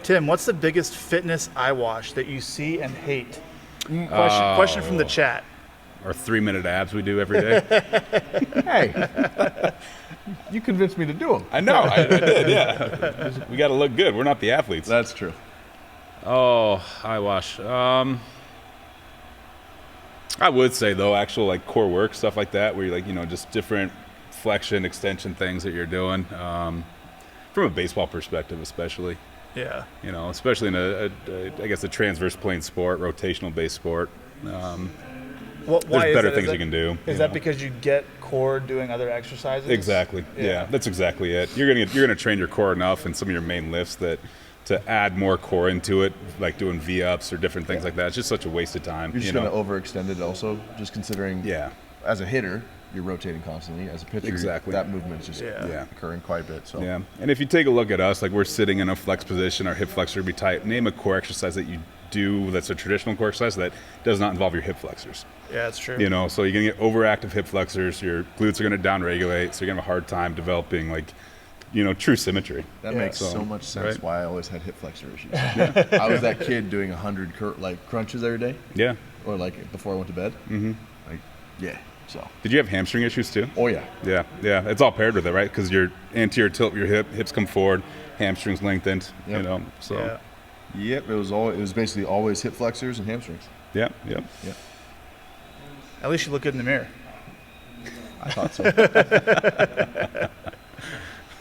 Tim, what's the biggest fitness eyewash that you see and hate? Question from the chat. Our 3-minute abs we do every day. Hey, you convinced me to do them. I know, I did, yeah. We got to look good. We're not the athletes. That's true. Oh, eyewash. I would say, though, actual like core work, stuff like that, where you're like, just different flexion, extension things that you're doing. From a baseball perspective, especially. Yeah. Especially in I guess a transverse plane sport, rotational based sport. Why there's is better that? things you can do. Is that because you get core doing other exercises? Exactly. Yeah, that's exactly it. You're gonna train your core enough in some of your main lifts that to add more core into it, like doing V-ups or different things like that. It's just such a waste of time. You're just going to overextend it also, just considering as a hitter, you're rotating constantly. As a pitcher, that movement is just occurring quite a bit. So. Yeah, and if you take a look at us, like we're sitting in a flex position, our hip flexor would be tight. Name a core exercise that you do that's a traditional core exercise that does not involve your hip flexors. Yeah, that's true. So you're going to get overactive hip flexors, your glutes are going to downregulate, so you're going to have a hard time developing true symmetry. That makes so much sense why I always had hip flexor issues. I was that kid doing 100 crunches every day. Yeah. Or before I went to bed. Mm-hmm. So. Did you have hamstring issues too? Oh yeah. Yeah. It's all paired with it, right? Because your anterior tilt of your hips come forward, hamstrings lengthened. Yep. So. Yeah. Yep. It was basically always hip flexors and hamstrings. Yeah. At least you look good in the mirror. I thought so.